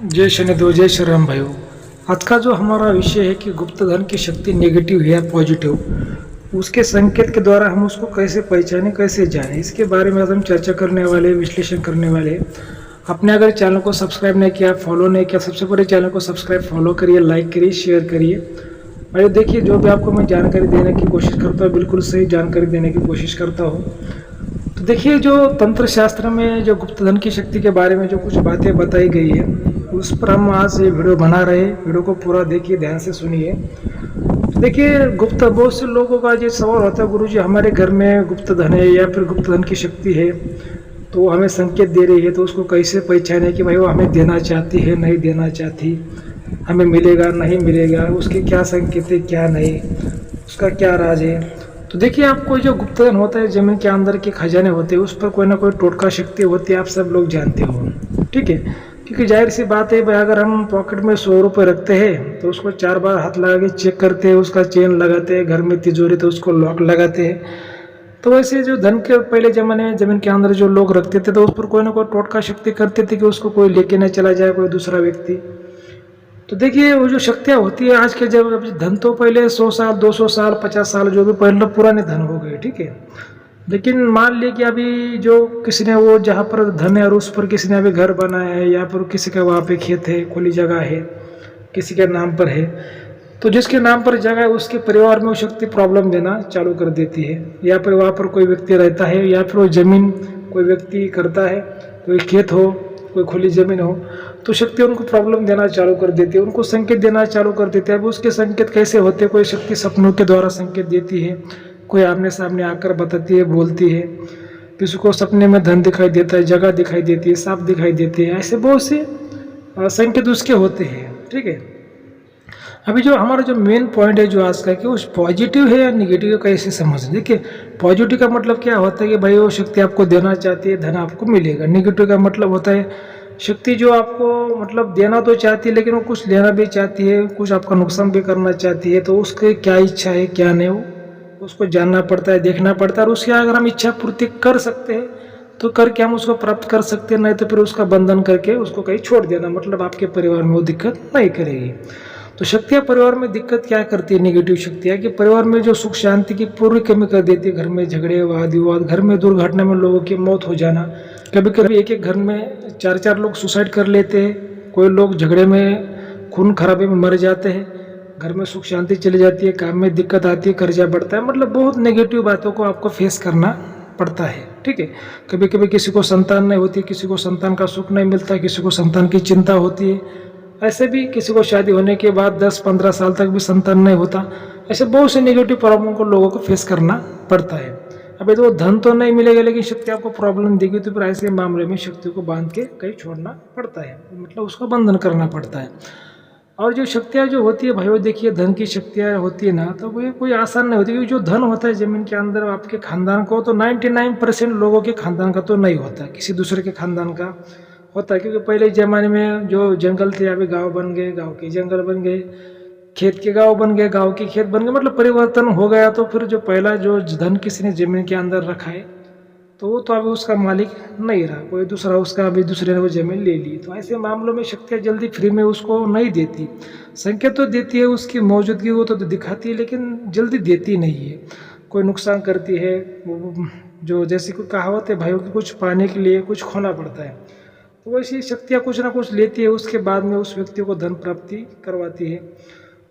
जय शनिदेव, जय श्री राम भाइयों। आज का जो हमारा विषय है कि गुप्त धन की शक्ति नेगेटिव है या पॉजिटिव, उसके संकेत के द्वारा हम उसको कैसे पहचानें, कैसे जानें, इसके बारे में आज हम चर्चा करने वाले, विश्लेषण करने वाले। आपने अगर चैनल को सब्सक्राइब नहीं किया, फॉलो नहीं किया, सबसे पहले चैनल को सब्सक्राइब, फॉलो करिए, लाइक करिए, शेयर करिए। भाई देखिए, जो भी आपको मैं जानकारी देने की कोशिश करता हूँ, बिल्कुल सही जानकारी देने की कोशिश करता हूँ। तो देखिए, जो तंत्र शास्त्र में जो गुप्त धन की शक्ति के बारे में जो कुछ बातें बताई गई है, उस पर हम आज ये वीडियो बना रहे हैं। वीडियो को पूरा देखिए, ध्यान से सुनिए। तो देखिए, गुप्त बहुत से लोगों का ये सवाल होता है, गुरुजी हमारे घर में गुप्त धन है या फिर गुप्त धन की शक्ति है, तो हमें संकेत दे रही है, तो उसको कैसे पहचाने कि भाई वो हमें देना चाहती है, नहीं देना चाहती, हमें मिलेगा नहीं मिलेगा, उसके क्या संकेत है, क्या नहीं, उसका क्या राज है। तो देखिए, आपको जो गुप्तधन होता है, जमीन के अंदर के खजाने होते हैं, उस पर कोई ना कोई टोटका शक्ति होती है, आप सब लोग जानते हो, ठीक है। क्योंकि जाहिर सी बात है भाई, अगर हम पॉकेट में 100 रुपये रखते हैं तो उसको 4 बार हाथ लगा के चेक करते हैं, उसका चेन लगाते हैं, घर में तिजोरी तो उसको लॉक लगाते हैं। तो वैसे जो धन के पहले ज़माने में जमीन के अंदर जो लोग रखते थे, तो उस पर कोई ना कोई टोटका शक्ति करते थे कि उसको कोई लेके न चला जाए, कोई दूसरा व्यक्ति। तो देखिए, वो जो शक्तियाँ होती है आज के, जब धन तो पहले 100 साल, 200 साल, 50 साल जो भी पहले पुराने धन हो गए, ठीक है। लेकिन मान लीजिए कि अभी जो किसी ने वो जहाँ पर धन है और उस पर किसी ने अभी घर बनाया है, या फिर किसी का वहाँ पे खेत है, खुली जगह है, किसी के नाम पर है, तो जिसके नाम पर जगह है उसके परिवार में वो शक्ति प्रॉब्लम देना चालू कर देती है। या फिर वहाँ पर कोई व्यक्ति रहता है, या फिर वो जमीन कोई व्यक्ति करता है, कोई खेत हो, कोई खुली ज़मीन हो, तो शक्ति उनको प्रॉब्लम देना चालू कर देती है, उनको संकेत देना चालू कर देती है। अब उसके संकेत कैसे होते हैं? कोई शक्ति सपनों के द्वारा संकेत देती है, कोई आमने सामने आकर बताती है, बोलती है, किसी को सपने में धन दिखाई देता है, जगह दिखाई देती है, सांप दिखाई देते हैं, ऐसे बहुत से संकेत उसके होते हैं, ठीक है। अभी जो हमारा जो मेन पॉइंट है जो आज का, कि वो पॉजिटिव है या निगेटिव, कैसे समझ। देखिए, पॉजिटिव का मतलब क्या होता है कि भाई वो शक्ति आपको देना चाहती है, धन आपको मिलेगा। निगेटिव का मतलब होता है शक्ति जो आपको मतलब देना तो चाहती है, लेकिन वो कुछ लेना भी चाहती है, कुछ आपका नुकसान भी करना चाहती है। तो उसकी क्या इच्छा है, क्या नहीं, वो उसको जानना पड़ता है, देखना पड़ता है। और उसकी अगर हम इच्छा पूर्ति कर सकते हैं तो करके हम उसको प्राप्त कर सकते हैं, नहीं तो फिर उसका बंधन करके उसको कहीं छोड़ देना, मतलब आपके परिवार में वो दिक्कत नहीं करेगी। तो शक्तियाँ परिवार में दिक्कत क्या करती है? निगेटिव शक्तियाँ, कि परिवार में जो सुख शांति की पूरी कमी कर देती है। घर में झगड़े, वाद विवाद, घर में दुर्घटना में लोगों की मौत हो जाना, कभी कभी एक एक घर में 4 लोग सुसाइड कर लेते हैं, कोई लोग झगड़े में खून खराबे में मर जाते हैं, घर में सुख शांति चली जाती है, काम में दिक्कत आती है, कर्जा बढ़ता है, मतलब बहुत नेगेटिव बातों को आपको फेस करना पड़ता है, ठीक है। कभी कभी किसी को संतान नहीं होती, किसी को संतान का सुख नहीं मिलता, किसी को संतान की चिंता होती है, ऐसे भी किसी को शादी होने के बाद 10-15 साल तक भी संतान नहीं होता। ऐसे बहुत से नेगेटिव प्रॉब्लम को लोगों को फेस करना पड़ता है। अभी तो धन तो नहीं मिलेगा, लेकिन शक्ति आपको प्रॉब्लम देगी, तो फिर ऐसे मामले में शक्ति को बांध के कहीं छोड़ना पड़ता है, मतलब उसका बंधन करना पड़ता है। और जो शक्तियाँ जो होती है भाई, वो देखिए, धन की शक्तियाँ होती है ना, तो वो कोई आसान नहीं होती। क्योंकि जो धन होता है ज़मीन के अंदर आपके खानदान को, तो 99% लोगों के खानदान का तो नहीं होता, किसी दूसरे के खानदान का होता है। क्योंकि पहले ज़माने में जो जंगल थे, अभी गांव बन गए, गांव के जंगल बन गए, खेत के गांव बन गए, गांव के खेत बन गए, मतलब परिवर्तन हो गया। तो फिर जो पहला जो धन किसी ने ज़मीन के अंदर रखा है, तो वो तो अभी उसका मालिक नहीं रहा, कोई दूसरा उसका, अभी दूसरे ने वो ज़मीन ले ली। तो ऐसे मामलों में शक्तियाँ जल्दी फ्री में उसको नहीं देती। संकेत तो देती है, उसकी मौजूदगी वो तो दिखाती है, लेकिन जल्दी देती नहीं है, कोई नुकसान करती है। वो जो जैसे कोई कहावत है भाइयों की, कुछ पाने के लिए कुछ खोना पड़ता है, तो वैसी शक्तियाँ कुछ ना कुछ लेती है, उसके बाद में उस व्यक्ति को धन प्राप्ति करवाती है।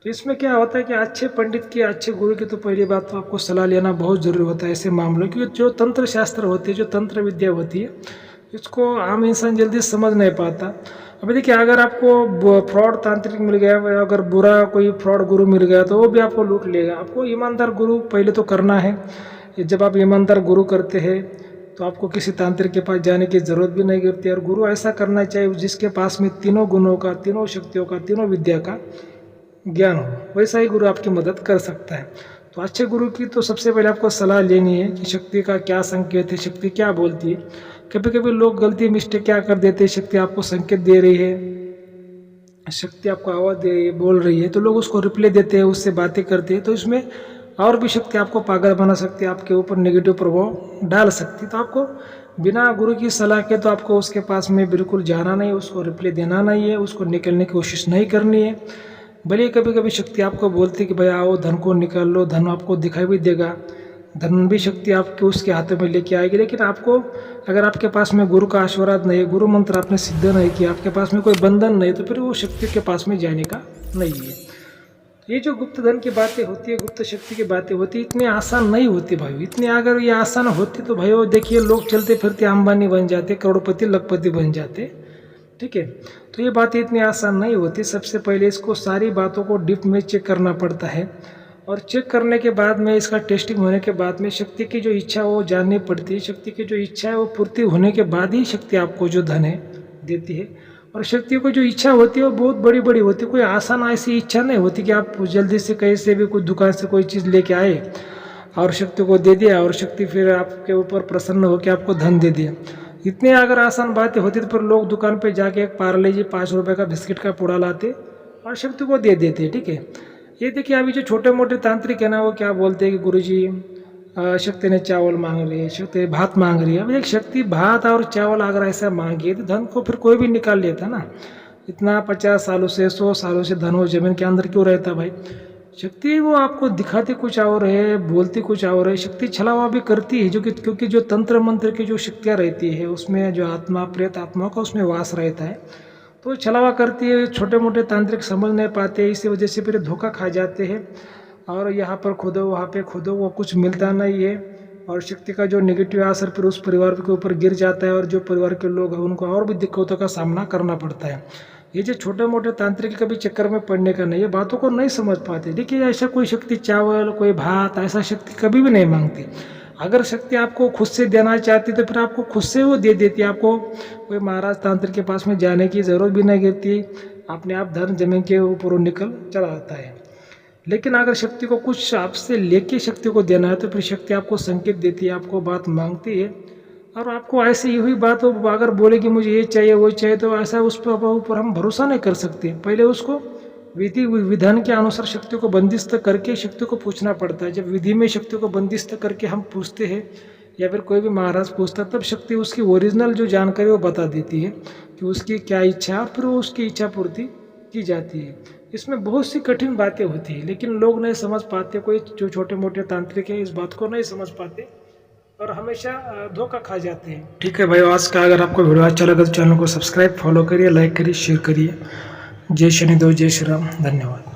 तो इसमें क्या होता है कि अच्छे पंडित की, अच्छे गुरु की तो पहली बात तो आपको सलाह लेना बहुत ज़रूरी होता है ऐसे मामलों, क्योंकि जो तंत्र शास्त्र होती है, जो तंत्र विद्या होती है, इसको आम इंसान जल्दी समझ नहीं पाता। अभी देखिए, अगर आपको फ्रॉड तांत्रिक मिल गया, या अगर बुरा कोई फ्रॉड गुरु मिल गया, तो वो भी आपको लूट लेगा। आपको ईमानदार गुरु पहले तो करना है। जब आप ईमानदार गुरु करते हैं, तो आपको किसी तांत्रिक के पास जाने की ज़रूरत भी नहीं गिरती। और गुरु ऐसा करना चाहिए जिसके पास में तीनों गुणों का, तीनों शक्तियों का, तीनों विद्या का ज्ञान हो, वैसा ही गुरु आपकी मदद कर सकता है। तो अच्छे गुरु की तो सबसे पहले आपको सलाह लेनी है कि शक्ति का क्या संकेत है, शक्ति क्या बोलती है। कभी कभी लोग गलती मिस्टेक क्या कर देते हैं, शक्ति आपको संकेत दे रही है, शक्ति आपको आवाज़ दे रही है, बोल रही है, तो लोग उसको रिप्लाई देते हैं, उससे बातें करते हैं। तो इसमें और भी शक्ति आपको पागल बना सकती है, आपके ऊपर नेगेटिव प्रभाव डाल सकती है। तो आपको बिना गुरु की सलाह के तो आपको उसके पास में बिल्कुल जाना नहीं, उसको रिप्लाई देना नहीं है, उसको निकलने की कोशिश नहीं करनी है। भले कभी कभी शक्ति आपको बोलती है कि भाई आओ धन को निकाल लो, धन आपको दिखाई भी देगा, धन भी शक्ति आपके उसके हाथों में लेके आएगी, लेकिन आपको अगर आपके पास में गुरु का आशीर्वाद नहीं है, गुरु मंत्र आपने सिद्ध नहीं किया, आपके पास में कोई बंधन नहीं, तो फिर वो शक्ति के पास में जाने का नहीं है। ये जो गुप्त धन की बातें होती है, गुप्त शक्ति की बातें होती है, इतनी आसान नहीं होती भाई। इतनी अगर ये आसान होती तो भाई देखिए लोग चलते फिरते अंबानी बन जाते, करोड़पति लखपति बन जाते। ठीक है, तो ये बातें इतनी आसान नहीं होती। सबसे पहले इसको सारी बातों को डीप में चेक करना पड़ता है, और चेक करने के बाद में इसका टेस्टिंग होने के बाद में शक्ति की जो इच्छा वो जाननी पड़ती है। शक्ति की जो इच्छा है वो पूर्ति होने के बाद ही शक्ति आपको जो धन है देती है। और शक्ति को जो इच्छा होती है वो बहुत बड़ी बड़ी होती है, कोई आसान ऐसी इच्छा नहीं होती कि आप जल्दी से कहीं से भी कोई दुकान से कोई चीज़ लेके आए और शक्ति को दे दिया और शक्ति फिर आपके ऊपर प्रसन्न होकर आपको धन दे दिया। इतनी अगर आसान बातें होती तो फिर लोग दुकान पे जाके एक पार्ले जी 5 रुपए का बिस्किट का पूड़ा लाते और शक्ति को दे देते। ठीक है, ये देखिए अभी जो छोटे मोटे तांत्रिक है ना, वो क्या बोलते हैं कि गुरुजी शक्ति ने चावल मांग लिए, शक्ति भात मांग रही है। अब एक शक्ति भात और चावल अगर ऐसा मांगी तो धन को फिर कोई भी निकाल लेता ना। इतना 50 सालों से 100 सालों से धन वो जमीन के अंदर क्यों रहता भाई? शक्ति वो आपको दिखाती कुछ और है, बोलती कुछ और है। शक्ति छलावा भी करती है, जो कि क्योंकि जो तंत्र मंत्र की जो शक्तियाँ रहती है उसमें जो आत्मा प्रेत आत्मा का उसमें वास रहता है, तो छलावा करती है। छोटे मोटे तांत्रिक समझ नहीं पाते, इसी वजह से फिर धोखा खा जाते हैं और यहाँ पर खोदो वहाँ पे खोदो, वो कुछ मिलता नहीं है। और शक्ति का जो नेगेटिव असर फिर उस परिवार के ऊपर गिर जाता है और जो परिवार के लोग हैं उनको और भी दिक्कतों का सामना करना पड़ता है। ये जो छोटे मोटे तांत्रिक कभी चक्कर में पड़ने का नहीं है, बातों को नहीं समझ पाते। देखिए ऐसा कोई शक्ति चावल कोई भात ऐसा शक्ति कभी भी नहीं मांगती। अगर शक्ति आपको खुद से देना चाहती तो फिर आपको खुद से वो दे देती। आपको कोई महाराज तांत्रिक के पास में जाने की ज़रूरत भी नहीं गिरती, अपने आप धन जमीन के ऊपर निकल चला आता है। लेकिन अगर शक्ति को कुछ आपसे लेके शक्ति को देना है तो फिर शक्ति आपको संकेत देती है, आपको बात मांगती है। और आपको ऐसे ही हुई बात हो अगर बोलेगी मुझे ये चाहिए वो चाहिए, तो ऐसा उस पर ऊपर हम भरोसा नहीं कर सकते। पहले उसको विधि विधान के अनुसार शक्ति को बंदिस्त करके शक्ति को पूछना पड़ता है। जब विधि में शक्ति को बंदिस्त करके हम पूछते हैं या फिर कोई भी महाराज पूछता है, तब शक्ति उसकी ओरिजिनल जो जानकारी वो बता देती है कि उसकी क्या इच्छा है और फिर वो उसकी इच्छा पूर्ति की जाती है। इसमें बहुत सी कठिन बातें होती हैं, लेकिन लोग नहीं समझ पाते। कोई जो छोटे मोटे तांत्रिक है इस बात को नहीं समझ पाते और हमेशा धोखा खा जाते हैं। ठीक है भाई, आज का अगर आपको वीडियो अच्छा लगा तो चैनल को सब्सक्राइब फॉलो करिए, लाइक करिए, शेयर करिए। जय शनिदेव, जय श्री राम, धन्यवाद।